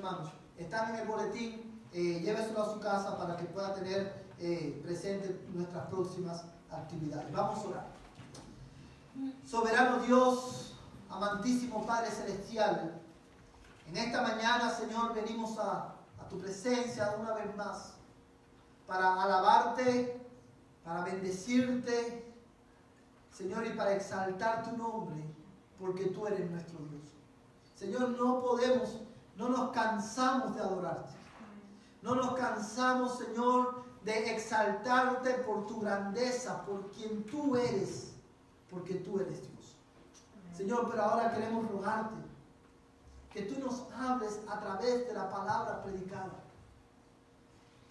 hermanos. Están en el boletín, lléveselo a su casa para que pueda tener presente nuestras próximas actividades. Vamos a orar. Soberano Dios, amantísimo Padre Celestial, en esta mañana, Señor, venimos a tu presencia una vez más para alabarte, para bendecirte, Señor, y para exaltar tu nombre, porque tú eres nuestro Dios. Señor, no nos cansamos de adorarte. No nos cansamos, Señor, de exaltarte por tu grandeza, por quien tú eres, porque tú eres Dios. Señor, pero ahora queremos rogarte que tú nos hables a través de la palabra predicada.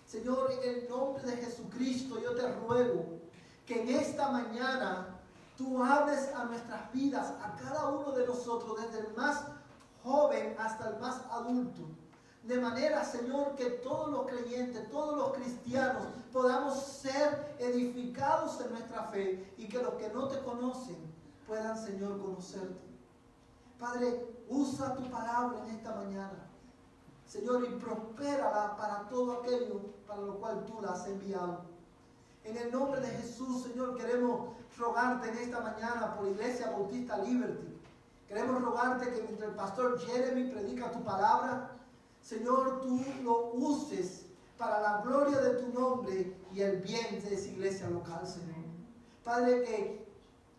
Señor, en el nombre de Jesucristo, yo te ruego que en esta mañana tú hables a nuestras vidas, a cada uno de nosotros, desde el más joven hasta el más adulto. De manera, Señor, que todos los creyentes, todos los cristianos podamos ser edificados en nuestra fe y que los que no te conocen puedan, Señor, conocerte. Padre, usa tu palabra en esta mañana, Señor, y prospérala para todo aquello para lo cual tú la has enviado. En el nombre de Jesús, Señor, queremos rogarte en esta mañana por Iglesia Bautista Liberty. Queremos rogarte que mientras el pastor Jeremy predica tu palabra, Señor, tú lo uses para la gloria de tu nombre y el bien de esa iglesia local, Señor. Padre,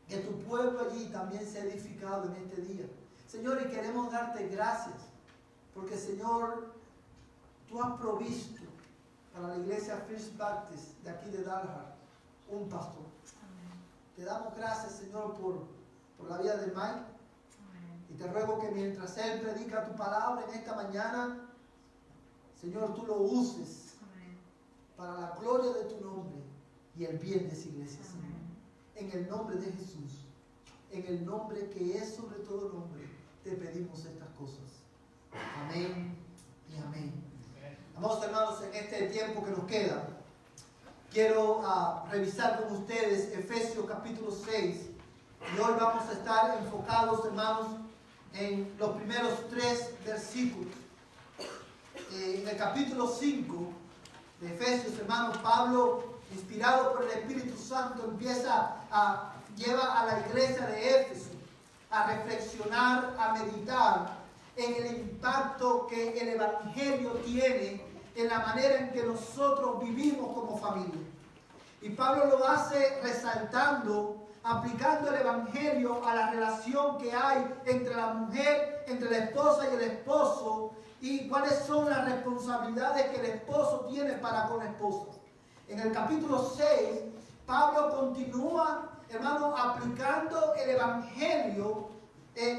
que tu pueblo allí también sea edificado en este día. Señor, y queremos darte gracias, porque, Señor, tú has provisto para la iglesia First Baptist de aquí de Dalhart un pastor. Amén. Te damos gracias, Señor, por la vida de Mike. Amén. Y te ruego que mientras él predica tu palabra en esta mañana, Señor, tú lo uses. Amén. Para la gloria de tu nombre y el bien de esa iglesia, Señor. Amén. En el nombre de Jesús, en el nombre que es sobre todo nombre, te pedimos estas cosas. Amén y amén. Amados hermanos, en este tiempo que nos queda, quiero revisar con ustedes Efesios capítulo 6. Y hoy vamos a estar enfocados, hermanos, en los primeros 3 versículos. En el capítulo 5 de Efesios, hermanos, Pablo, inspirado por el Espíritu Santo, lleva a la iglesia de Éfeso a reflexionar, a meditar en el impacto que el Evangelio tiene en la manera en que nosotros vivimos como familia. Y Pablo lo hace resaltando, aplicando el Evangelio a la relación que hay entre la mujer, entre la esposa y el esposo, y cuáles son las responsabilidades que el esposo tiene para con la esposa. En el capítulo 6, Pablo continúa, hermano, aplicando el Evangelio,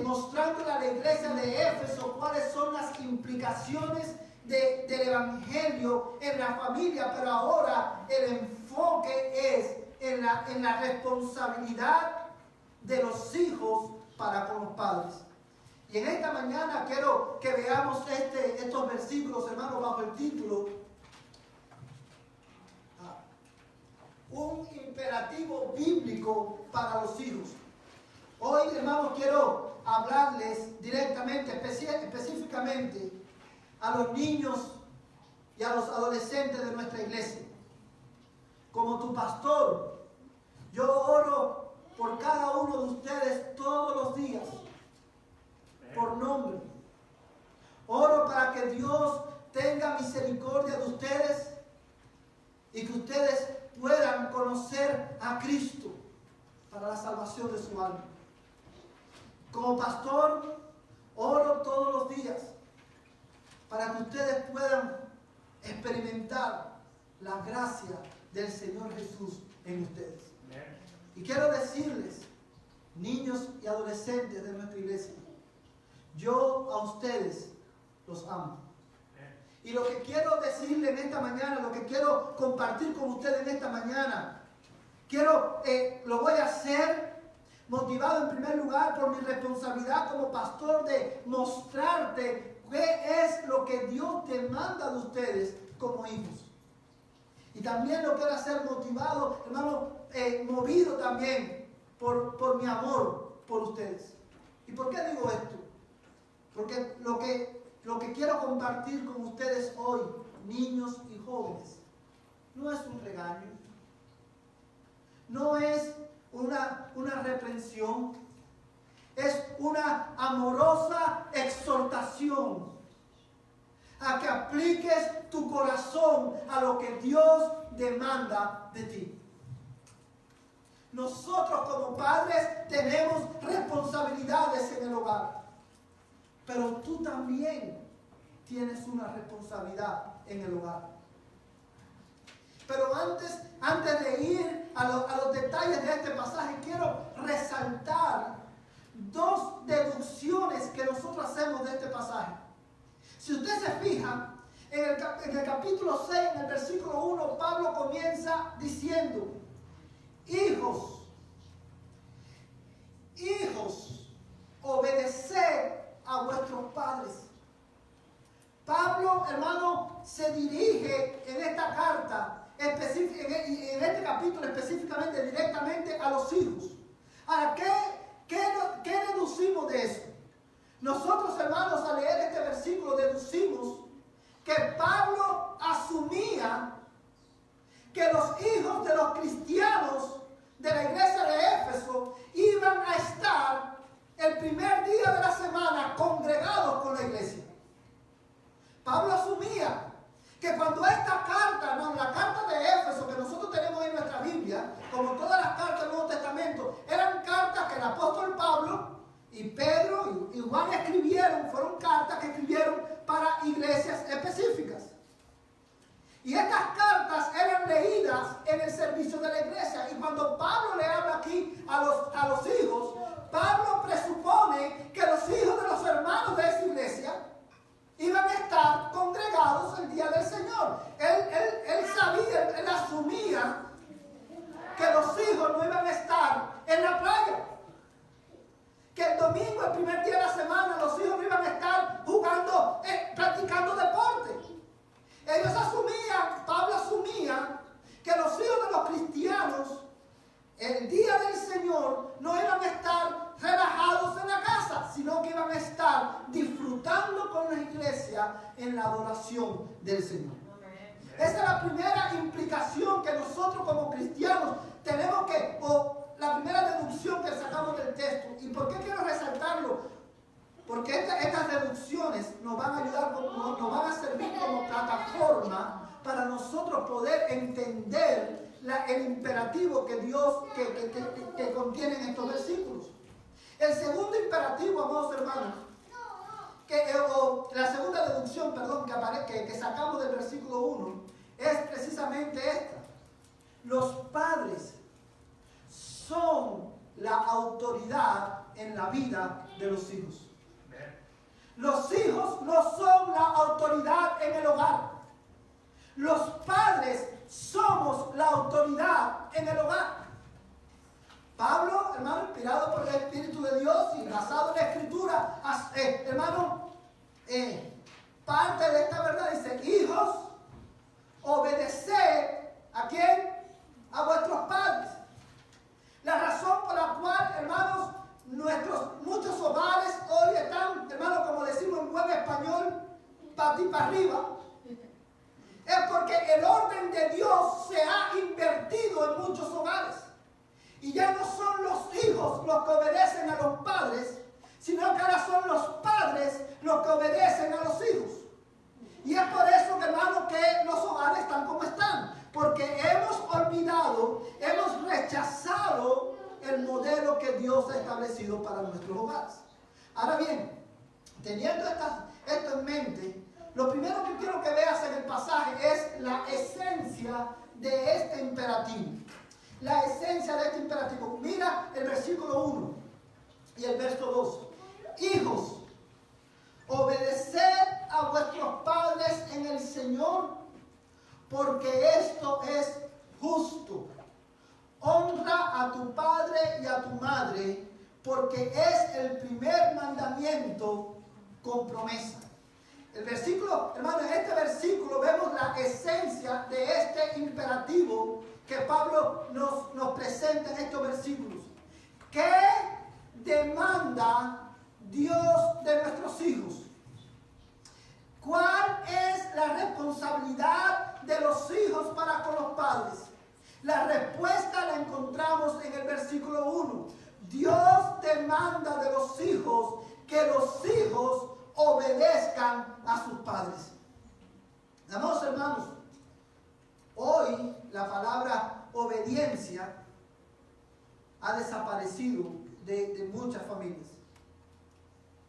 mostrándole a la iglesia de Éfeso cuáles son las implicaciones del Evangelio en la familia, pero ahora el enfoque es en la responsabilidad de los hijos para con los padres. Y en esta mañana quiero que veamos estos versículos, hermanos, bajo el título un imperativo bíblico para los hijos. Hoy, hermanos, quiero hablarles directamente, específicamente a los niños y a los adolescentes de nuestra iglesia. Como tu pastor, yo oro por cada uno de ustedes todos los días, por nombre. Oro para que Dios tenga misericordia de ustedes y que ustedes puedan conocer a Cristo para la salvación de su alma. Como pastor, oro todos los días para que ustedes puedan experimentar la gracia del Señor Jesús en ustedes. Y quiero decirles, niños y adolescentes de nuestra iglesia, yo a ustedes los amo. Y lo que quiero decirle en esta mañana, lo que quiero compartir con ustedes en esta mañana, lo voy a hacer motivado en primer lugar por mi responsabilidad como pastor de mostrarte qué es lo que Dios demanda de ustedes como hijos. Y también lo quiero hacer motivado, hermano, movido también por mi amor por ustedes. ¿Y por qué digo esto? Porque lo que lo que quiero compartir con ustedes hoy, niños y jóvenes, no es un regaño, no es una reprensión, es una amorosa exhortación a que apliques tu corazón a lo que Dios demanda de ti. Nosotros como padres tenemos responsabilidades en el hogar, pero tú también tienes una responsabilidad en el hogar. Pero antes de ir a los detalles de este pasaje, quiero resaltar dos deducciones que nosotros hacemos de este pasaje. Si usted se fija, en el capítulo 6, en el versículo 1, Pablo comienza diciendo: hijos, obedeced a vuestros padres. Pablo, hermano, se dirige en esta carta, en este capítulo específicamente, directamente a los hijos. Ahora, ¿qué deducimos de eso? Nosotros, hermanos, al leer este versículo, deducimos que Pablo asumía que los hijos de los cristianos de la iglesia de Éfeso iban a estar el primer día de la semana congregados con la iglesia. Pablo asumía que cuando esta carta, hermano, la carta de Éfeso que nosotros tenemos en nuestra Biblia, como todas las cartas del Nuevo Testamento, eran cartas que el apóstol Pablo y Pedro y Juan escribieron, fueron cartas que escribieron para iglesias específicas. Y estas cartas eran leídas en el servicio de la iglesia. Y cuando Pablo le habla aquí a los hijos, Pablo presupone que los hijos de los hermanos de esa iglesia iban a estar congregados el día del Señor. Él sabía, él asumía que los hijos no iban a estar en la playa. Que el domingo, el primer día de la semana, los hijos no iban a estar jugando, practicando deporte. Ellos asumían, Pablo asumía, que los hijos de los cristianos, el día del Señor, no iban a estar relajados en la casa, sino que iban a estar disfrutando con la iglesia en la adoración del Señor. Esa es la primera implicación que nosotros como cristianos tenemos que, o la primera deducción que sacamos del texto. ¿Y por qué quiero resaltarlo? Porque estas deducciones nos van a ayudar, nos van a servir como plataforma para nosotros poder entender el imperativo que Dios que contienen estos versículos. El segundo imperativo, amados hermanos, la segunda deducción, que sacamos del versículo 1, es precisamente esta. Los padres son la autoridad en la vida de los hijos. Los hijos no son la autoridad en el hogar. Los padres somos la autoridad en el hogar. Pablo, hermano, inspirado por el Espíritu de Dios y basado en la Escritura, hermano, parte de esta verdad dice: hijos, obedeced ¿a quién? A vuestros padres. La razón por la cual, hermanos, muchos hogares hoy están, hermanos, como decimos en buen español, para arriba, es porque el orden de Dios se ha invertido en muchos hogares. Y ya no son los hijos los que obedecen a los padres, sino que ahora son los padres los que obedecen a los hijos. Y es por eso, hermanos, que los hogares están como están. Porque hemos olvidado, hemos rechazado el modelo que Dios ha establecido para nuestros hogares. Ahora bien, teniendo esto en mente, lo primero que quiero que veas en el pasaje es la esencia de este imperativo. La esencia de este imperativo. Mira el versículo 1 y el verso 2. Hijos, obedeced a vuestros padres en el Señor, porque esto es justo. Honra a tu padre y a tu madre, porque es el primer mandamiento con promesa. El versículo, hermano, en este versículo vemos la esencia de este imperativo que Pablo nos presenta en estos versículos. ¿Qué demanda Dios de nuestros hijos? ¿cuál es la responsabilidad de los hijos para con los padres? La respuesta la encontramos en el versículo 1. Dios demanda de los hijos que los hijos obedezcan a sus padres. Amados hermanos, hoy la palabra obediencia ha desaparecido de muchas familias.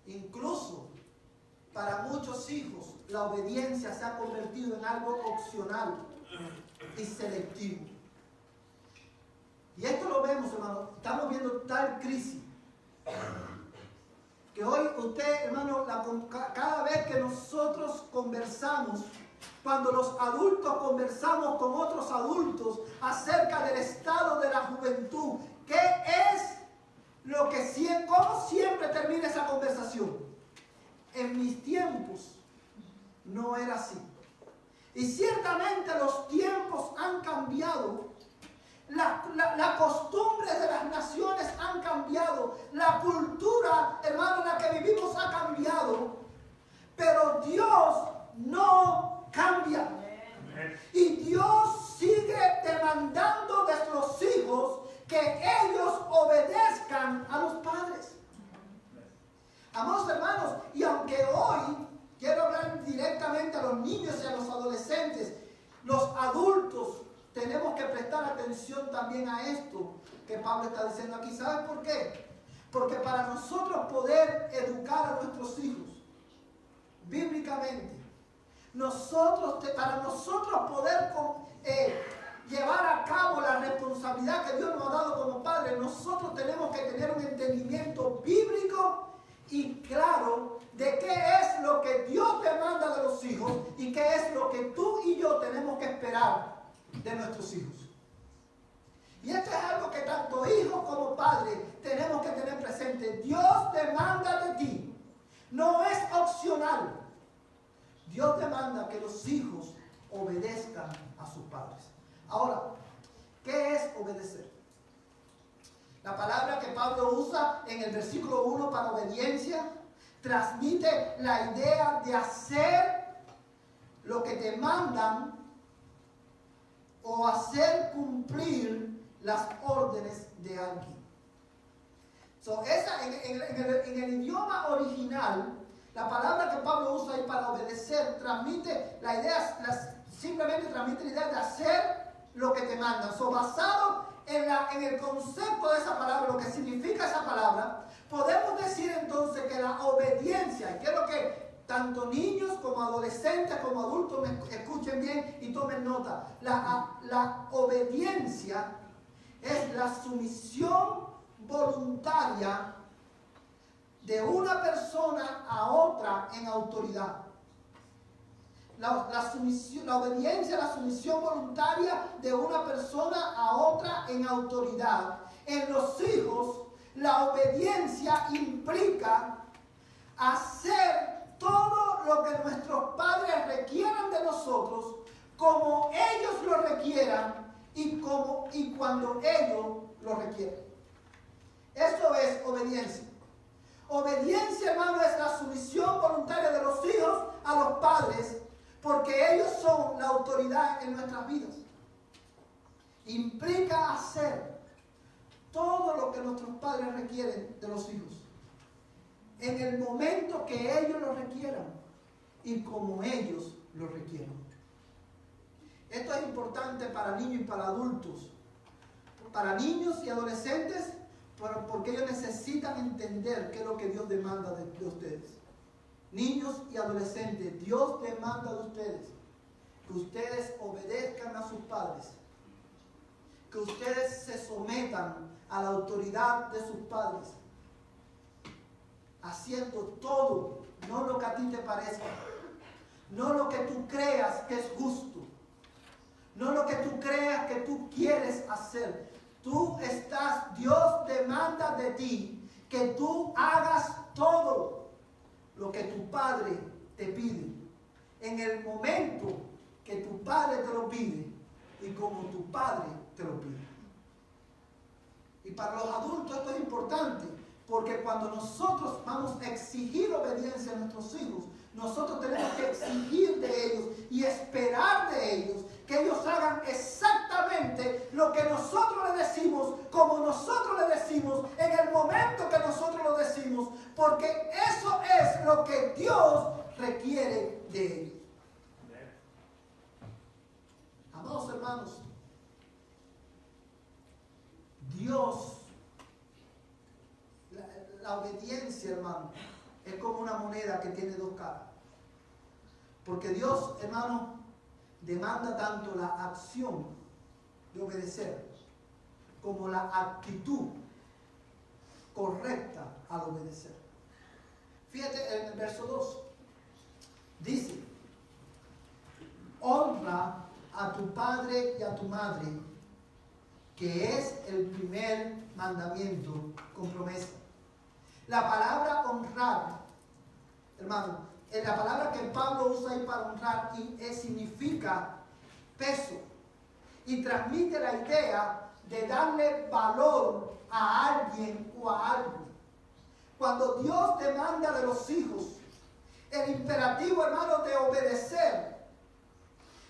Incluso para muchos hijos la obediencia se ha convertido en algo opcional y selectivo. Y esto lo vemos, hermano, estamos viendo tal crisis que hoy usted, hermano, cada vez que nosotros conversamos, cuando los adultos conversamos con otros adultos acerca del estado de la juventud, ¿qué es lo que cómo siempre termina esa conversación? En mis tiempos no era así. Y ciertamente los tiempos han cambiado. La costumbre de las naciones han cambiado. La cultura, hermano, en la que vivimos ha cambiado. Pero Dios no cambia. Y Dios sigue demandando de los hijos que ellos obedezcan a los padres. Amados hermanos, y aunque hoy quiero hablar directamente a los niños y a los adolescentes, los adultos tenemos que prestar atención también a esto que Pablo está diciendo aquí. ¿Sabes por qué? Porque para nosotros poder educar a nuestros hijos bíblicamente, para nosotros poder llevar a cabo la responsabilidad que Dios nos ha dado como padres, nosotros tenemos que tener un entendimiento bíblico y claro de qué es lo que Dios demanda de los hijos y qué es lo que tú y yo tenemos que esperar de nuestros hijos. Y esto es algo que tanto hijos como padres tenemos que tener presente. Dios demanda de ti, no es opcional. Dios demanda que los hijos obedezcan a sus padres. Ahora, ¿qué es obedecer? La palabra que Pablo usa en el versículo 1 para obediencia transmite la idea de hacer lo que te mandan o hacer cumplir las órdenes de alguien. En el idioma original, la palabra que Pablo usa ahí para obedecer transmite la idea, simplemente transmite la idea de hacer lo que te mandan. Basado en el concepto de esa palabra, lo que significa esa palabra, podemos decir entonces que la obediencia, y quiero que tanto niños como adolescentes como adultos me escuchen bien y tomen nota, la obediencia es la sumisión voluntaria de una persona a otra en autoridad. La obediencia, la sumisión voluntaria de una persona a otra en autoridad. En los hijos, la obediencia implica hacer todo lo que nuestros padres requieran de nosotros, como ellos lo requieran y cuando ellos lo requieren. Esto es obediencia. Obediencia, hermano, es la sumisión voluntaria de los hijos a los padres, porque ellos son la autoridad en nuestras vidas. Implica hacer todo lo que nuestros padres requieren de los hijos, en el momento que ellos lo requieran y como ellos lo requieran. Esto es importante para niños y para adultos, para niños y adolescentes, porque ellos necesitan entender qué es lo que Dios demanda de ustedes. Niños y adolescentes, Dios demanda de ustedes que ustedes obedezcan a sus padres, que ustedes se sometan a la autoridad de sus padres, haciendo todo, no lo que a ti te parezca, no lo que tú creas que es justo, no lo que tú creas que tú quieres hacer. Dios demanda de ti que tú hagas todo lo que tu padre te pide, en el momento que tu padre te lo pide y como tu padre te lo pide. Y para los adultos esto es importante, porque cuando nosotros vamos a exigir obediencia a nuestros hijos, nosotros tenemos que exigir de ellos y esperar de ellos que ellos hagan exactamente lo que nosotros les decimos, como nosotros les decimos, en el momento que nosotros lo decimos, porque eso es lo que Dios requiere de ellos. Amados hermanos, Dios, la obediencia, hermano, es como una moneda que tiene dos caras. Porque Dios, hermano, demanda tanto la acción de obedecer como la actitud correcta al obedecer. Fíjate en el verso 2. Dice: honra a tu padre y a tu madre, que es el primer mandamiento con promesa. La palabra honrar, hermano, la palabra que Pablo usa ahí para honrar significa peso y transmite la idea de darle valor a alguien o a algo. Cuando Dios demanda de los hijos el imperativo, hermano, de obedecer,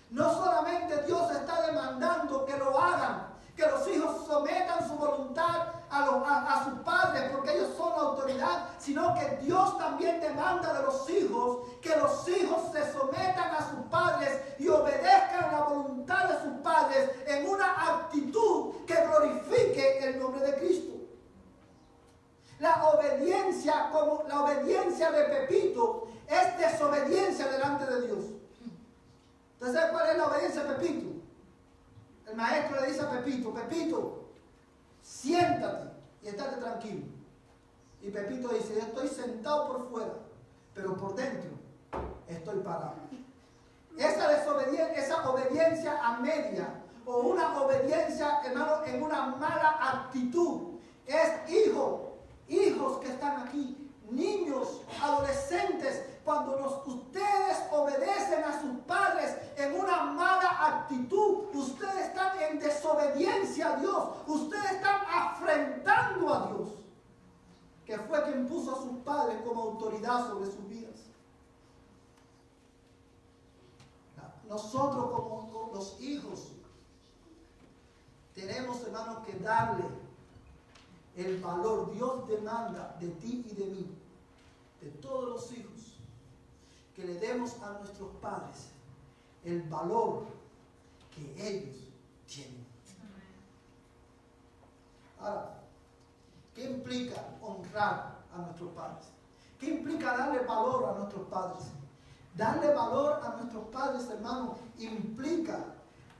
no solamente Dios está demandando que lo hagan, que los hijos sometan su voluntad a sus padres porque ellos son la autoridad, sino que Dios también demanda de los hijos que los hijos se sometan a sus padres y obedezcan la voluntad de sus padres en una actitud que glorifique el nombre de Cristo. La obediencia, como la obediencia de Pepito, es desobediencia delante de Dios. ¿Usted sabe cuál es la obediencia de Pepito? El maestro le dice a Pepito: Pepito, siéntate y estate tranquilo. Y Pepito dice: yo estoy sentado por fuera, pero por dentro estoy parado. Esa obediencia a media, o una obediencia, hermano, en una mala actitud, es hijos que están aquí, niños, adolescentes. Cuando ustedes obedecen a sus padres en una mala actitud, ustedes están en desobediencia a Dios. Ustedes están afrentando a Dios, que fue quien puso a sus padres como autoridad sobre sus vidas. Nosotros como los hijos tenemos, hermanos, que darle el valor. Dios demanda de ti y de mí, de todos los hijos, que le demos a nuestros padres el valor que ellos tienen. Ahora, ¿qué implica honrar a nuestros padres? ¿Qué implica darle valor a nuestros padres? Darle valor a nuestros padres, hermano, implica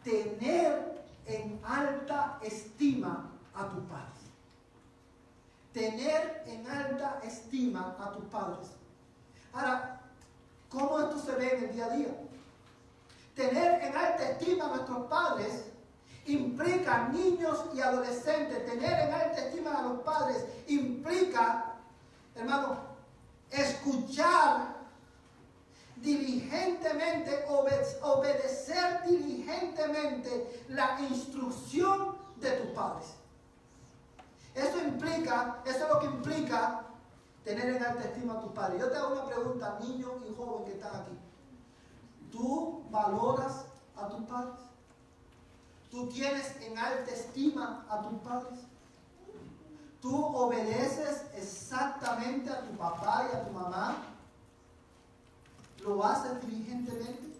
tener en alta estima a tus padres. Tener en alta estima a tus padres. Ahora, ¿cómo esto se ve en el día a día? Tener en alta estima a nuestros padres implica, niños y adolescentes, tener en alta estima a los padres implica, hermano, escuchar diligentemente, obedecer diligentemente la instrucción de tus padres. Eso es lo que implica tener en alta estima a tus padres. Yo te hago una pregunta, niño y joven que están aquí. ¿Tú valoras a tus padres? ¿Tú tienes en alta estima a tus padres? ¿Tú obedeces exactamente a tu papá y a tu mamá? ¿Lo haces diligentemente?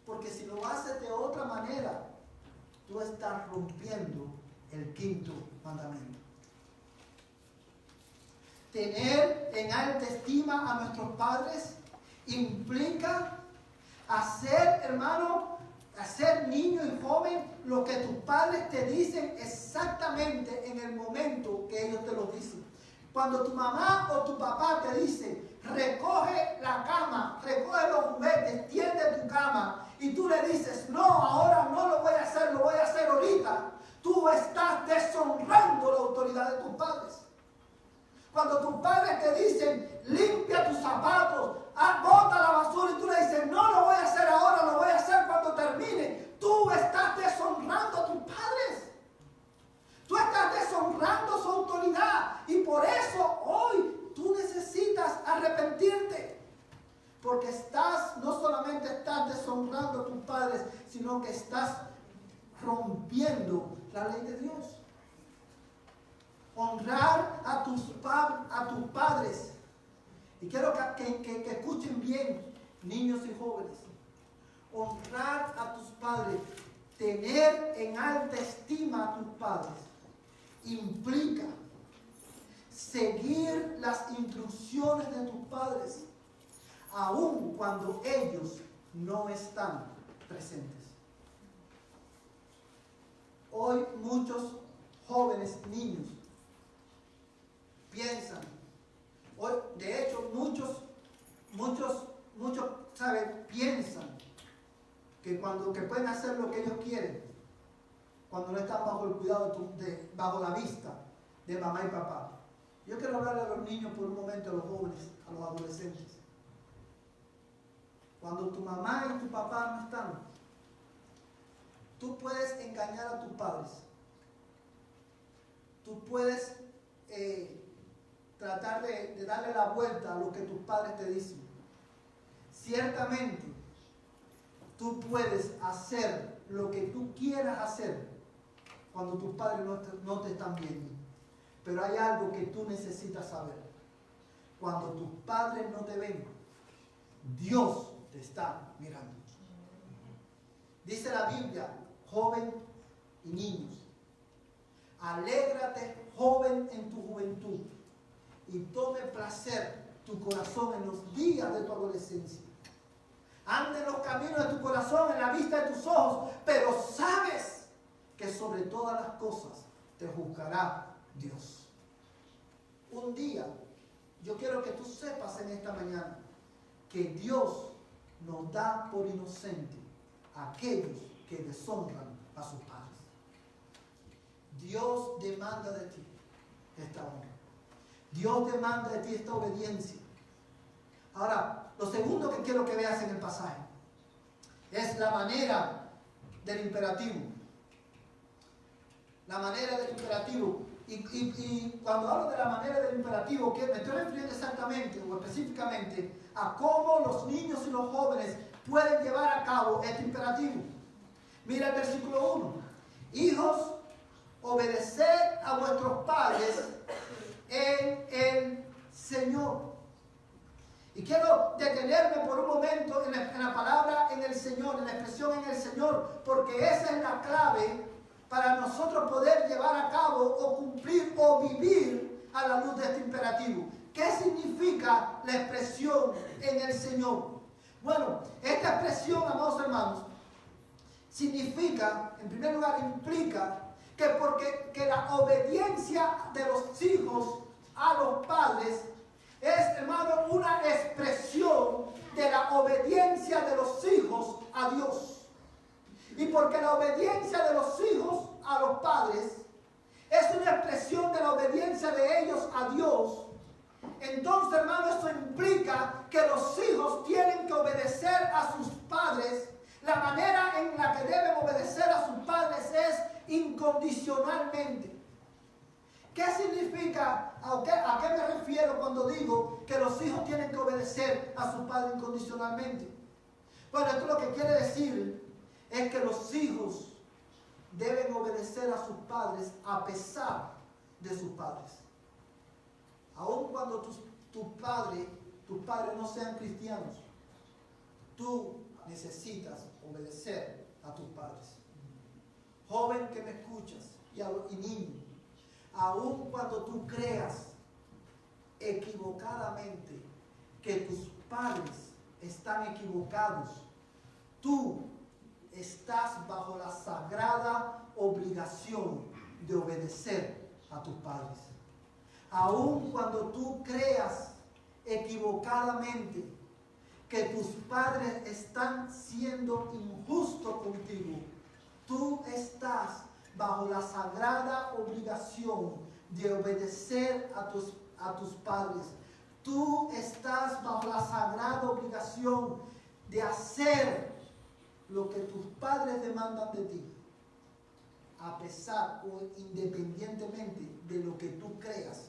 Porque si lo haces de otra manera, tú estás rompiendo el quinto mandamiento. Tener en alta estima a nuestros padres implica hacer, hermano, hacer niño y joven lo que tus padres te dicen exactamente en el momento que ellos te lo dicen. Cuando tu mamá o tu papá te dice: recoge la cama, recoge los juguetes, tiende tu cama, y tú le dices: no, ahora no lo voy a hacer, lo voy a hacer ahorita, tú estás deshonrando la autoridad de tus padres. Cuando tus padres te dicen: limpia tus zapatos, bota la basura, y tú le dices: no lo voy a hacer ahora, lo voy a hacer cuando termine, tú estás deshonrando a tus padres. Tú estás deshonrando su autoridad, y por eso hoy tú necesitas arrepentirte. no solamente estás deshonrando a tus padres, sino que estás rompiendo la ley de Dios. Honrar a tus padres. Y quiero que escuchen bien, niños y jóvenes. Honrar a tus padres, tener en alta estima a tus padres, implica seguir las instrucciones de tus padres, aun cuando ellos no están presentes. Hoy muchos jóvenes niños piensan, hoy, de hecho muchos, ¿saben? Piensan que pueden hacer lo que ellos quieren cuando no están bajo el cuidado bajo la vista de mamá y papá. Yo quiero hablarle a los niños por un momento, a los jóvenes, a los adolescentes. Cuando tu mamá y tu papá no están, tú puedes engañar a tus padres. Tú puedes tratar de darle la vuelta a lo que tus padres te dicen. Ciertamente, tú puedes hacer lo que tú quieras hacer cuando tus padres no te están viendo. Pero hay algo que tú necesitas saber. Cuando tus padres no te ven, Dios te está mirando. Dice la Biblia, joven y niños, alégrate, joven, en tu juventud, y tome placer tu corazón en los días de tu adolescencia. Anda en los caminos de tu corazón, en la vista de tus ojos, pero sabes que sobre todas las cosas te juzgará Dios. Un día, yo quiero que tú sepas en esta mañana que Dios nos da por inocente a aquellos que deshonran a sus padres. Dios demanda de ti esta honra. Dios demanda de ti esta obediencia. Ahora, lo segundo que quiero que veas en el pasaje es la manera del imperativo. La manera del imperativo. Y cuando hablo de la manera del imperativo, que me estoy refiriendo exactamente o específicamente a cómo los niños y los jóvenes pueden llevar a cabo este imperativo. Mira el versículo 1. Hijos, obedeced a vuestros padres en el Señor. Y quiero detenerme por un momento en la palabra en el Señor, en la expresión en el Señor, porque esa es la clave para nosotros poder llevar a cabo o cumplir o vivir a la luz de este imperativo. ¿Qué significa la expresión en el Señor? Bueno, esta expresión, amados hermanos, significa, en primer lugar, implica que la obediencia de los hijos a los padres es, hermano, una expresión de la obediencia de los hijos a Dios. Y porque la obediencia de los hijos a los padres es una expresión de la obediencia de ellos a Dios, entonces, hermano, eso implica que los hijos tienen que obedecer a sus padres. La manera en la que deben obedecer a sus padres es incondicionalmente. ¿Qué significa? ¿A qué me refiero cuando digo que los hijos tienen que obedecer a sus padres incondicionalmente? Bueno, esto lo que quiere decir es que los hijos deben obedecer a sus padres a pesar de sus padres. Aun cuando tus padres no sean cristianos, tú necesitas obedecer a tus padres. Joven que me escuchas y niño, aun cuando tú creas equivocadamente que tus padres están equivocados, tú estás bajo la sagrada obligación de obedecer a tus padres. Aun cuando tú creas equivocadamente que tus padres están siendo injustos contigo, tú estás bajo la sagrada obligación de obedecer a tus padres. Tú estás bajo la sagrada obligación de hacer lo que tus padres demandan de ti, a pesar o independientemente de lo que tú creas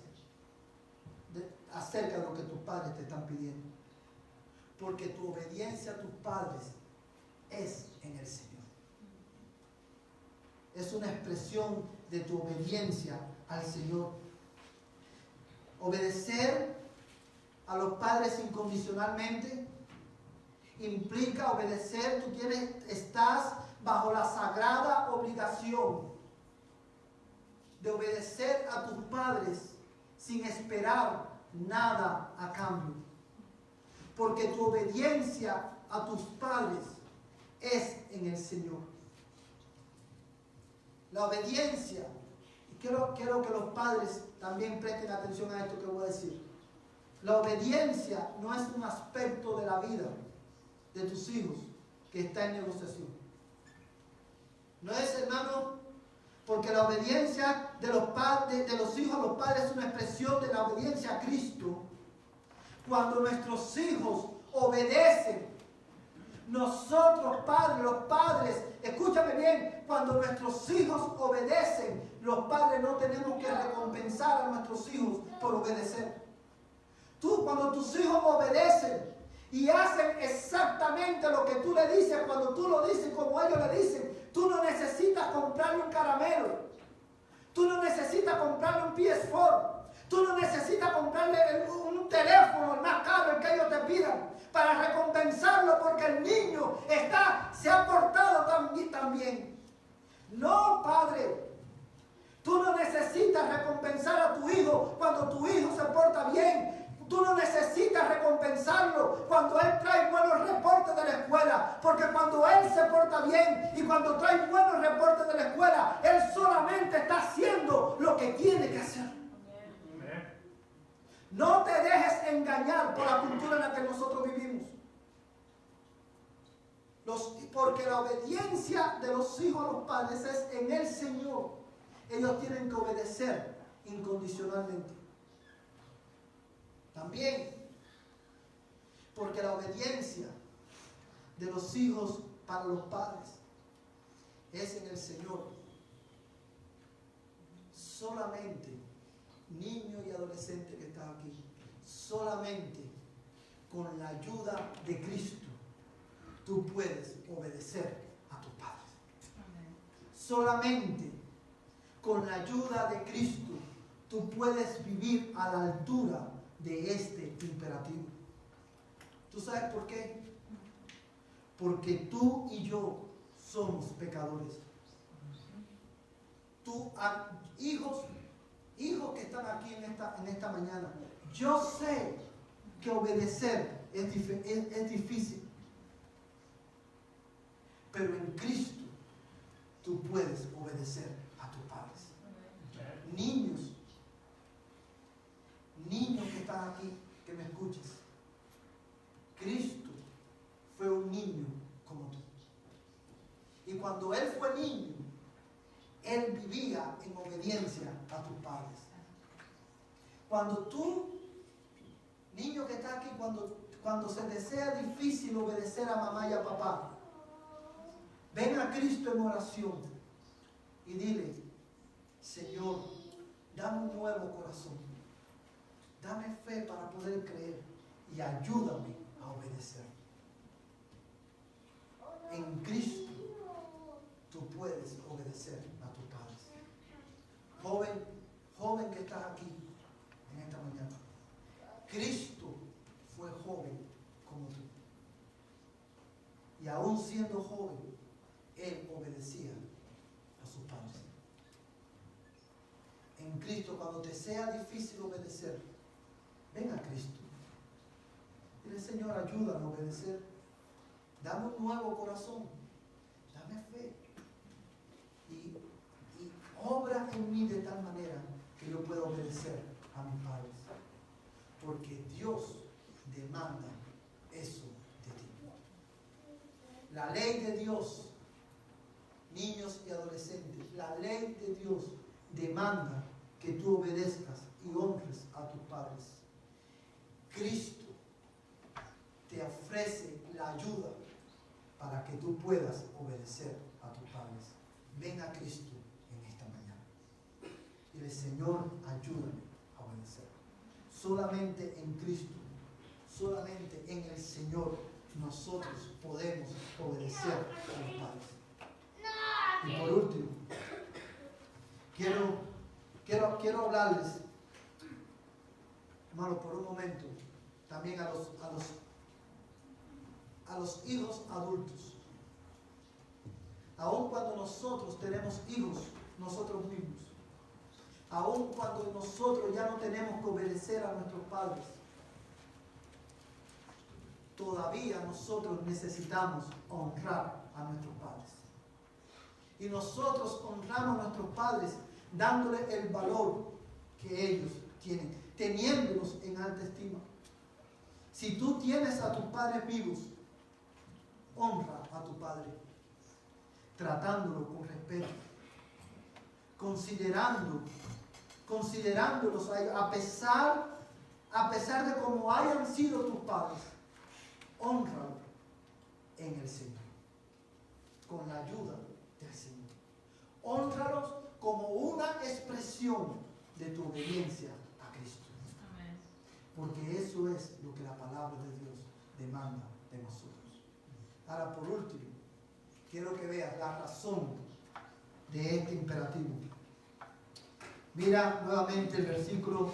acerca de lo que tus padres te están pidiendo. porque tu obediencia a tus padres es en el Señor. Es una expresión de tu obediencia al Señor. Obedecer a los padres incondicionalmente implica obedecer. Estás bajo la sagrada obligación de obedecer a tus padres sin esperar nada a cambio. Porque tu obediencia a tus padres es en el Señor. La obediencia, y quiero que los padres también presten atención a esto que voy a decir. La obediencia no es un aspecto de la vida de tus hijos que está en negociación. No es, hermano, porque la obediencia de los hijos a los padres es una expresión de la obediencia a Cristo. Cuando nuestros hijos obedecen, nosotros padres, los padres, escúchame bien, cuando nuestros hijos obedecen, los padres no tenemos que recompensar a nuestros hijos por obedecer. Cuando tus hijos obedecen y hacen exactamente lo que tú le dices, cuando tú lo dices como ellos le dicen, tú no necesitas comprarle un caramelo, tú no necesitas comprarle un PS4, tú no necesitas comprarle un teléfono, el más caro, el que ellos te pidan, para recompensarlo porque el niño se ha portado tan bien. No, padre, tú no necesitas recompensar a tu hijo cuando tu hijo se porta bien. Tú no necesitas recompensarlo cuando él trae buenos reportes de la escuela, porque cuando él se porta bien y cuando trae buenos reportes de la escuela, él solamente está haciendo lo que tiene que hacer. No te dejes engañar por la cultura en la que nosotros vivimos. Porque la obediencia de los hijos a los padres es en el Señor. Ellos tienen que obedecer incondicionalmente. También, porque la obediencia de los hijos para los padres es en el Señor. Solamente, niño y adolescente que estás aquí, solamente con la ayuda de Cristo tú puedes obedecer a tus padres. Amén. Solamente con la ayuda de Cristo tú puedes vivir a la altura de este imperativo. ¿Tú sabes por qué? Porque tú y yo somos pecadores. Hijos que están aquí en esta mañana, yo sé que obedecer es difícil, pero en Cristo tú puedes obedecer a tus padres. Niños que están aquí, que me escuches, Cristo fue un niño como tú. Y cuando Él fue niño, Él vivía en obediencia a tus padres. Cuando tú, niño que está aquí, cuando se te sea difícil obedecer a mamá y a papá, ven a Cristo en oración y dile: Señor, dame un nuevo corazón. Dame fe para poder creer y ayúdame a obedecer. En Cristo tú puedes obedecer a tus padres. Joven que estás aquí en esta mañana, Cristo fue joven como tú. Y aún siendo joven, Él obedecía a sus padres. En Cristo, cuando te sea difícil obedecer, ven a Cristo. Dile: Señor, ayúdame a obedecer. Dame un nuevo corazón. Dame fe. Y obra en mí de tal manera que yo pueda obedecer a mis padres. Porque Dios demanda eso de ti. La ley de Dios, niños y adolescentes, la ley de Dios demanda que tú obedezcas y honres a tus padres. Cristo te ofrece la ayuda para que tú puedas obedecer a tus padres. Ven a Cristo en esta mañana. Dile: Señor, ayúdame a obedecer. Solamente en Cristo solamente en el Señor nosotros podemos obedecer a los padres. Y por último, quiero hablarles, hermano, por un momento, también a los hijos adultos. Aun cuando nosotros tenemos hijos nosotros mismos, aun cuando nosotros ya no tenemos que obedecer a nuestros padres, todavía nosotros necesitamos honrar a nuestros padres. Y nosotros honramos a nuestros padres dándole el valor que ellos tienen, teniéndolos en alta estima. Si tú tienes a tus padres vivos, honra a tu padre, tratándolo con respeto, considerándolos a ellos, a pesar de cómo hayan sido tus padres, hónralo en el Señor, con la ayuda del Señor. Hónralos como una expresión de tu obediencia a Cristo. Amén. Porque eso es lo que la palabra de Dios demanda de nosotros. Ahora, por último, quiero que veas la razón de este imperativo. Mira nuevamente el versículo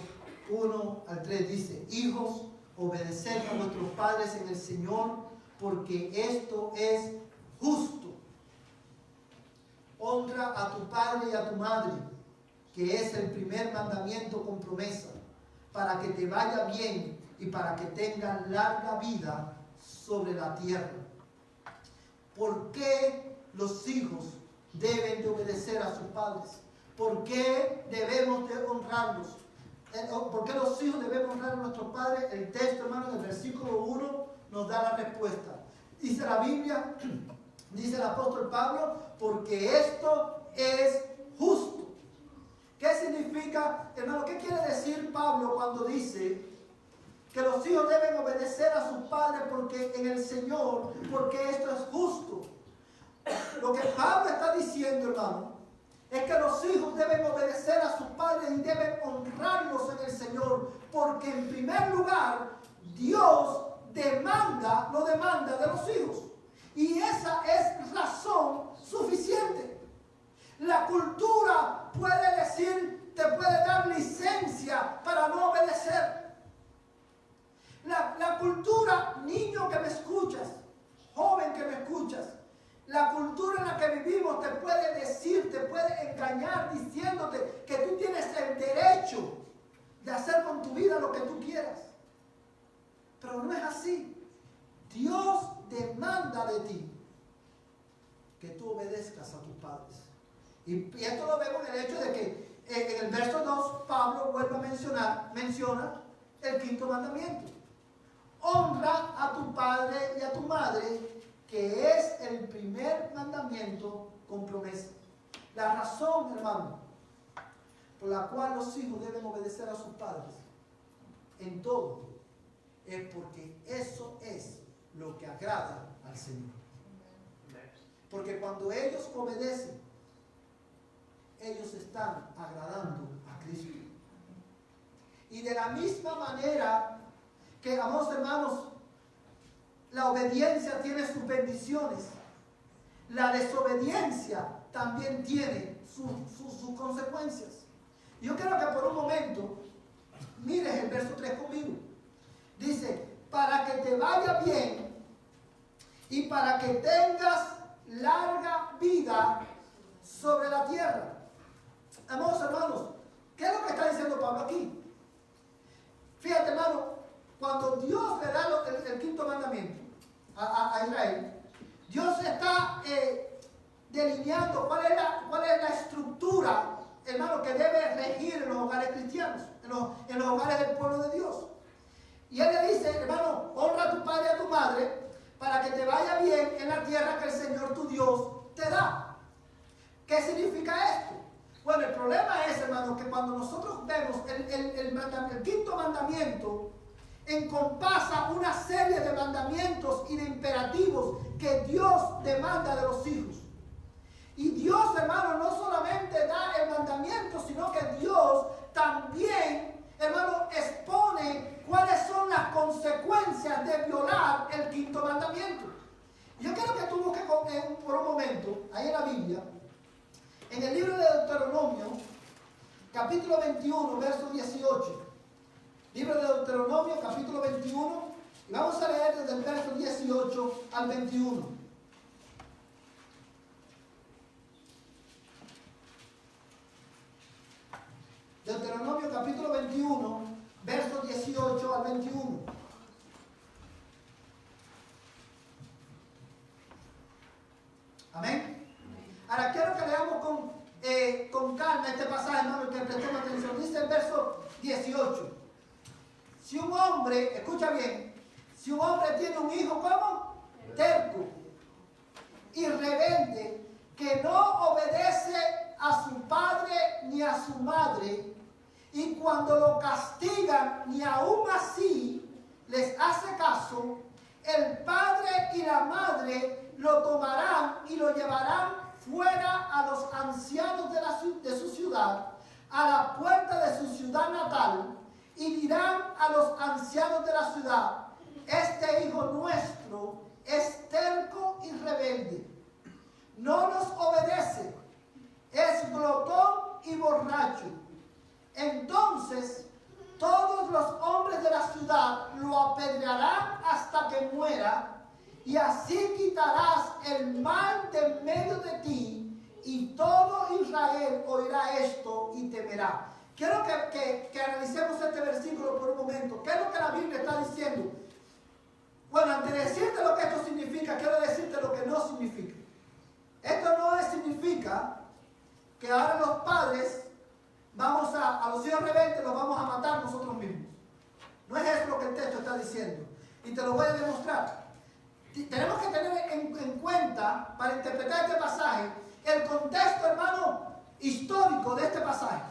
1 al 3, dice: hijos, obedeced a vuestros padres en el Señor, porque esto es justo. Honra a tu padre y a tu madre, que es el primer mandamiento con promesa, para que te vaya bien y para que tengas larga vida sobre la tierra. ¿Por qué los hijos deben de obedecer a sus padres? ¿Por qué debemos de honrarlos? ¿Por qué los hijos debemos honrar a nuestros padres? El texto, hermano, del versículo 1 nos da la respuesta. Dice la Biblia, dice el apóstol Pablo, porque esto es justo. ¿Qué significa, hermano? ¿Qué quiere decir Pablo cuando dice que los hijos deben obedecer a sus padres porque en el Señor, porque esto es justo? Lo que Pablo está diciendo, hermano, es que los hijos deben obedecer a sus padres y deben honrarlos en el Señor, porque en primer lugar Dios lo demanda de los hijos, y esa es razón suficiente. La cultura te puede dar licencia para no obedecer. La cultura, niño que me escuchas, joven que me escuchas, la cultura en la que vivimos te puede decir, te puede engañar diciéndote que tú tienes el derecho de hacer con tu vida lo que tú quieras. Pero no es así. Dios demanda de ti que tú obedezcas a tus padres. Y esto lo vemos en el hecho de que en el verso 2 Pablo vuelve a menciona el quinto mandamiento. Honra a tu padre y a tu madre, que es el primer mandamiento con promesa. La razón, hermano, por la cual los hijos deben obedecer a sus padres en todo, es porque eso es lo que agrada al Señor. Porque cuando ellos obedecen, ellos están agradando a Cristo. Y de la misma manera que, amados hermanos, la obediencia tiene sus bendiciones, la desobediencia también tiene sus consecuencias. Yo quiero que por un momento mires el verso 3 conmigo. Dice: para que te vaya bien y para que tengas larga vida sobre la tierra. Amados hermanos, ¿qué es lo que está diciendo Pablo aquí? Fíjate, hermano, cuando Dios le da el quinto mandamiento a Israel, Dios está delineando cuál es la estructura, hermano, que debe regir en los hogares cristianos, en los hogares del pueblo de Dios. Y Él le dice: hermano, honra a tu padre y a tu madre para que te vaya bien en la tierra que el Señor tu Dios te da. ¿Qué significa esto? Bueno, el problema es, hermano, que cuando nosotros vemos el quinto mandamiento, encompasa una serie de mandamientos y de imperativos que Dios demanda de los hijos. Y Dios, hermano, no solamente da el mandamiento, sino que Dios también hermano, expone cuáles son las consecuencias de violar el quinto mandamiento. Yo quiero que tú busques por un momento, ahí en la Biblia, en el libro de Deuteronomio, capítulo 21, verso 18. Libro de Deuteronomio, capítulo 21, y vamos a leer desde el verso 18 al 21. Deuteronomio capítulo 21, versos 18 al 21. Amén. Ahora quiero que leamos con calma este pasaje, hermano, y que prestemos atención. Dice el verso 18. Si un hombre, escucha bien, si un hombre tiene un hijo, ¿cómo? Terco y rebelde, que no obedece a su padre ni a su madre, y cuando lo castigan ni aún así les hace caso, el padre y la madre lo tomarán y lo llevarán fuera a los ancianos de su ciudad, a la puerta de su ciudad natal, y dirán a los ancianos de la ciudad: este hijo nuestro es terco y rebelde, no nos obedece, es glotón y borracho. Entonces todos los hombres de la ciudad lo apedrearán hasta que muera, y así quitarás el mal de en medio de ti, y todo Israel oirá esto y temerá. Quiero que analicemos este versículo por un momento. ¿Qué es lo que la Biblia está diciendo? Bueno, antes de decirte lo que esto significa, quiero decirte lo que no significa. Esto no significa que ahora los padres vamos a los hijos rebeldes los vamos a matar nosotros mismos. No es eso lo que el texto está diciendo. Y te lo voy a demostrar. Tenemos que tener en cuenta, para interpretar este pasaje, el contexto, hermano, histórico de este pasaje.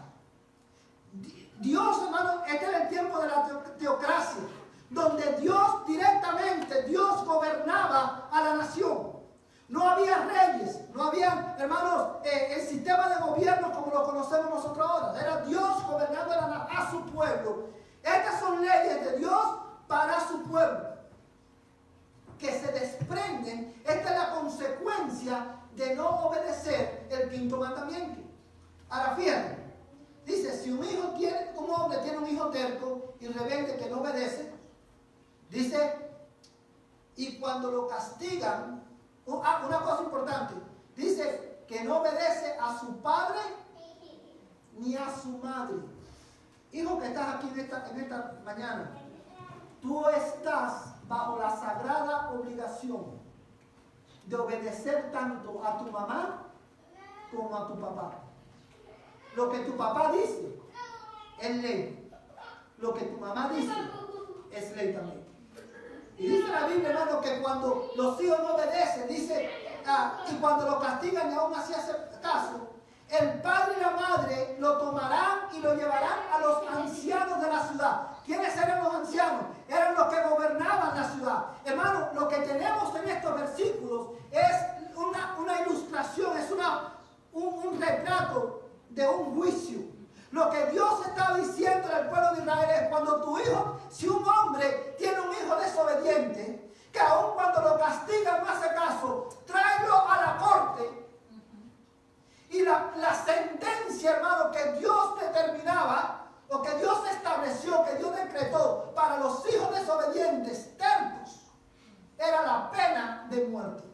Dios, hermano, este era el tiempo de la teocracia, donde Dios gobernaba a la nación. No había reyes, no había, hermanos, el sistema de gobierno como lo conocemos nosotros ahora. Era Dios gobernando a su pueblo. Estas son leyes de Dios para su pueblo, que se desprenden. Esta es la consecuencia de no obedecer el quinto mandamiento. Ahora fíjate, dice, si un hombre tiene un hijo terco y rebelde que no obedece, dice, y cuando lo castigan, una cosa importante, dice que no obedece a su padre ni a su madre. Hijo que estás aquí en esta mañana, tú estás bajo la sagrada obligación de obedecer tanto a tu mamá como a tu papá. Lo que tu papá dice es ley. Lo que tu mamá dice es ley también. Y dice la Biblia, hermano, que cuando los hijos no obedecen, dice, y cuando lo castigan y aún así hace caso, el padre y la madre lo tomarán y lo llevarán a los ancianos de la ciudad. ¿Quiénes eran los ancianos? Eran los que gobernaban la ciudad. Hermano, lo que tenemos en estos versículos es una ilustración, es un retrato de un juicio. Lo que Dios está diciendo al pueblo de Israel es: cuando tu hijo, si un hombre tiene un hijo desobediente, que aun cuando lo castigan no hace caso, tráelo a la corte. Y la sentencia, hermano, que Dios determinaba, o que Dios estableció, que Dios decretó para los hijos desobedientes, tercos, era la pena de muerte.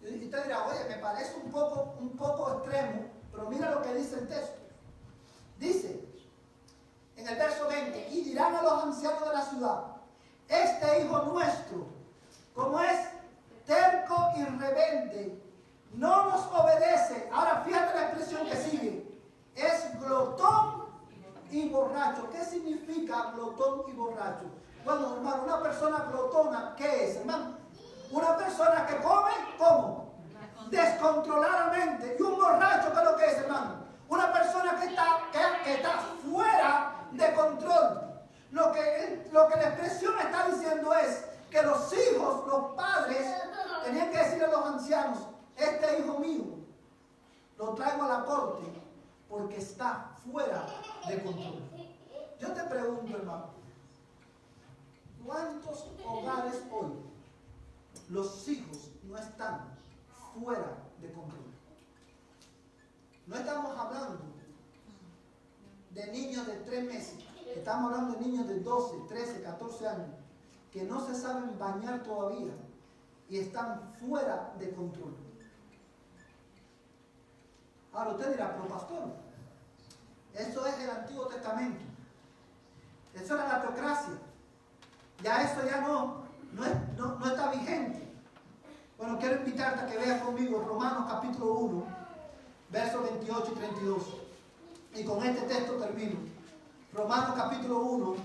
Y usted dirá: oye, me parece un poco extremo, pero mira lo que dice el texto. Dice, en el verso 20, y dirán a los ancianos de la ciudad: este hijo nuestro, como es terco y rebelde, no nos obedece. Ahora fíjate la expresión que sigue: es glotón y borracho. ¿Qué significa glotón y borracho? Bueno, hermano, una persona glotona, ¿qué es, hermano? Una persona que come, ¿cómo? Descontroladamente. Y un borracho, ¿qué es lo que es, hermano? Una persona que está fuera de control. Lo que la expresión está diciendo es que los hijos, los padres, tenían que decirle a los ancianos: este hijo mío lo traigo a la corte porque está fuera de control. Yo te pregunto, hermano, ¿cuántos hogares hoy los hijos no están fuera de control? No estamos hablando de niños de 3 meses, estamos hablando de niños de 12, 13, 14 años que no se saben bañar todavía y están fuera de control. Ahora usted dirá, pero pastor, eso es el Antiguo Testamento, eso era la teocracia, ya eso ya no está vigente. Bueno, quiero invitarte a que veas conmigo Romanos capítulo 1, versos 28 y 32. Y con este texto termino. Romanos capítulo 1,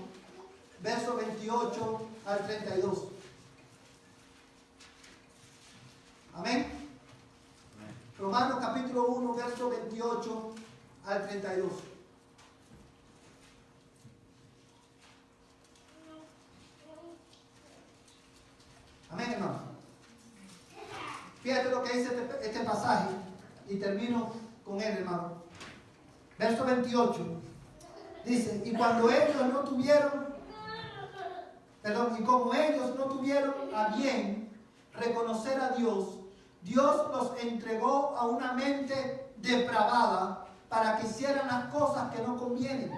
versos 28 al 32. Amén. Romanos capítulo 1, versos 28 al 32. Amén, hermano. Fíjate lo que dice este pasaje y termino con él, hermano. Verso 28 dice: y cuando ellos no tuvieron, y como ellos no tuvieron a bien reconocer a Dios, Dios los entregó a una mente depravada para que hicieran las cosas que no convienen.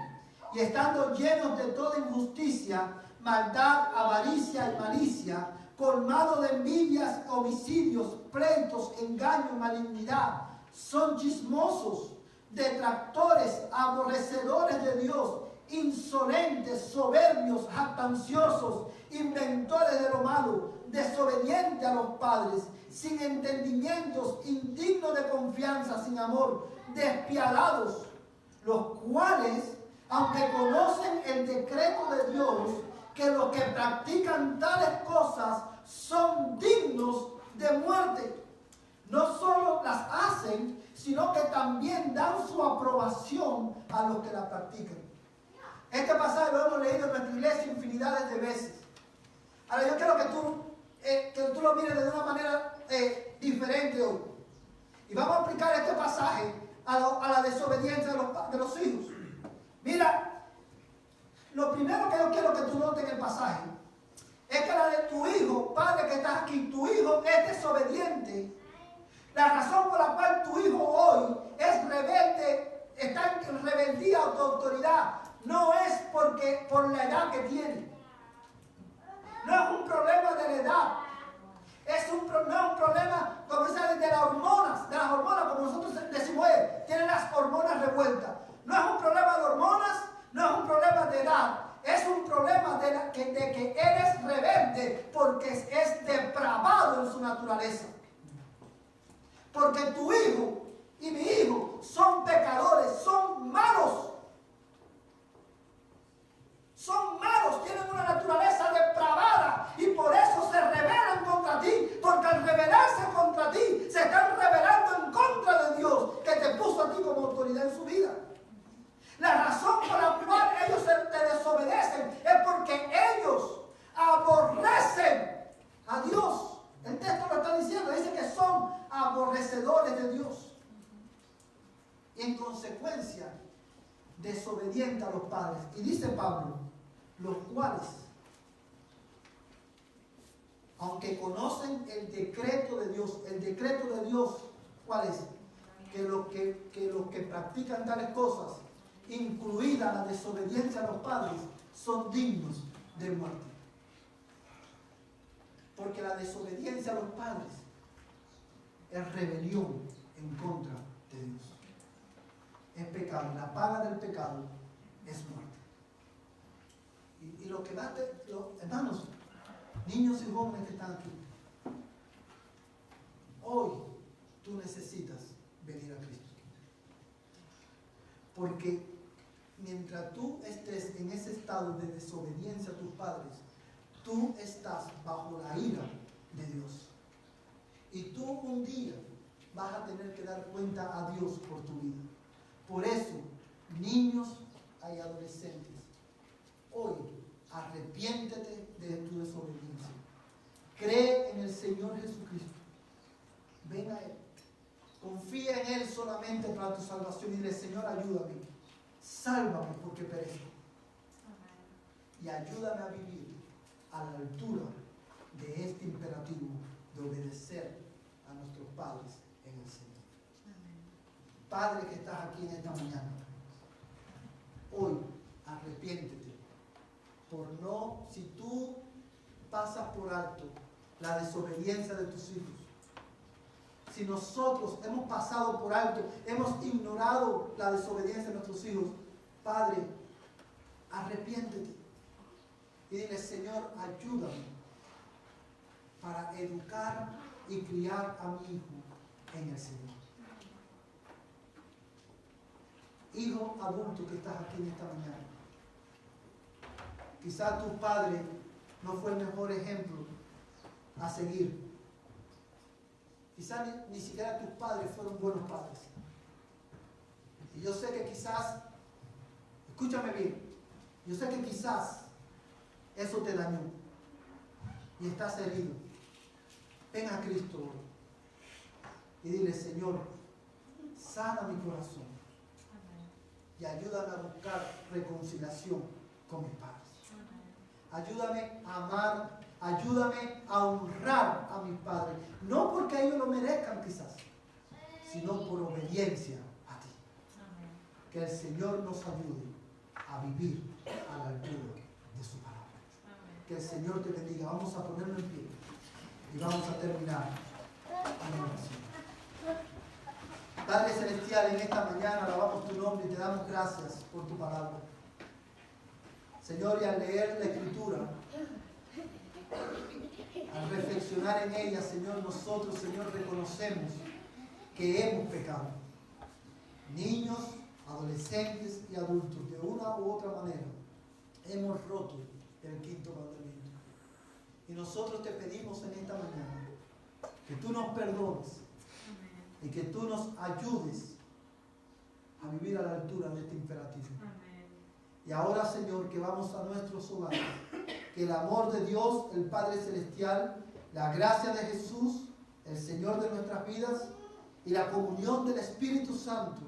Y estando llenos de toda injusticia, maldad, avaricia y malicia, colmado de envidias, homicidios, pleitos, engaño, malignidad, son chismosos, detractores, aborrecedores de Dios, insolentes, soberbios, jactanciosos, inventores de lo malo, desobedientes a los padres, sin entendimientos, indignos de confianza, sin amor, despiadados, los cuales, aunque conocen el decreto de Dios, que los que practican tales cosas son dignos de muerte, no solo las hacen, sino que también dan su aprobación a los que la practican. Este pasaje lo hemos leído en nuestra iglesia infinidades de veces. Ahora yo quiero que tú lo mires de una manera diferente hoy. Y vamos a aplicar este pasaje a la desobediencia de los hijos. Mira, lo primero que yo quiero que tú notes en el pasaje es que la de tu hijo, padre que estás aquí, tu hijo es desobediente. La razón por la cual tu hijo hoy es rebelde, está en rebeldía a tu autoridad, no es por la edad que tiene. No es un problema de la edad. No es un problema, como se de las hormonas, como nosotros decimos, tiene las hormonas revueltas. No es un problema de hormonas, no es un problema de edad. Es un problema de que eres rebelde porque es depravado en su naturaleza. Porque tu hijo y mi hijo son pecadores, son malos. Son malos, tienen una naturaleza depravada y por eso se rebelan contra ti. Porque al rebelarse contra ti, se están rebelando en contra de Dios que te puso a ti como autoridad en su vida. La razón por la cual ellos te desobedecen es porque ellos aborrecen a Dios. El texto lo está diciendo, dice que son aborrecedores de Dios. Y en consecuencia, desobedientes a los padres. Y dice Pablo, los cuales, aunque conocen el decreto de Dios, ¿cuál es? Que los que practican tales cosas, incluida la desobediencia a los padres, son dignos de muerte. Porque la desobediencia a los padres es rebelión en contra de Dios. Es pecado. La paga del pecado es muerte. Y lo que más hermanos, niños y jóvenes que están aquí, hoy tú necesitas venir a Cristo. Porque mientras tú estés en ese estado de desobediencia a tus padres, tú estás bajo la ira de Dios. Y tú un día vas a tener que dar cuenta a Dios por tu vida. Por eso, niños y adolescentes, hoy arrepiéntete de tu desobediencia. Cree en el Señor Jesucristo. Ven a Él. Confía en Él solamente para tu salvación y dile: Señor, ayúdame. Sálvame porque perezco. y ayúdame a vivir a la altura de este imperativo de obedecer a nuestros padres en el Señor. Padre que estás aquí en esta mañana, hoy arrepiéntete por no, si tú pasas por alto la desobediencia de tus hijos, si nosotros hemos pasado por alto, hemos ignorado la desobediencia de nuestros hijos, Padre, arrepiéntete y dile, Señor, ayúdame para educar y criar a mi hijo en el Señor. Hijo adulto que estás aquí en esta mañana, quizás tu padre no fue el mejor ejemplo a seguir. Quizás ni siquiera tus padres fueron buenos padres. Y yo sé que quizás, escúchame bien, yo sé que quizás eso te dañó y estás herido. Ven a Cristo hoy y dile, Señor, sana mi corazón y ayúdame a buscar reconciliación con mis padres. Ayúdame a amar, ayúdame a honrar a mis padres, no porque ellos lo merezcan quizás, sino por obediencia a ti. Que el Señor nos ayude a vivir a la altura de su palabra. Que el Señor te bendiga. Vamos a ponernos en pie y vamos a terminar en oración. Padre Celestial, en esta mañana alabamos tu nombre y te damos gracias por tu palabra. Señor, y al leer la Escritura, al reflexionar en ella, Señor, nosotros, Señor, reconocemos que hemos pecado. Niños, adolescentes y adultos, de una u otra manera, hemos roto el quinto mandamiento. Y nosotros te pedimos en esta mañana que tú nos perdones y que tú nos ayudes a vivir a la altura de este imperativo. Y ahora, Señor, que vamos a nuestros hogares, que el amor de Dios, el Padre Celestial, la gracia de Jesús, el Señor de nuestras vidas, y la comunión del Espíritu Santo,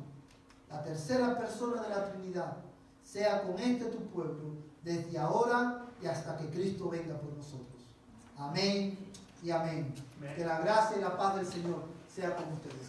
la tercera persona de la Trinidad, sea con este tu pueblo, desde ahora y hasta que Cristo venga por nosotros. Amén y amén. Que la gracia y la paz del Señor sea con ustedes.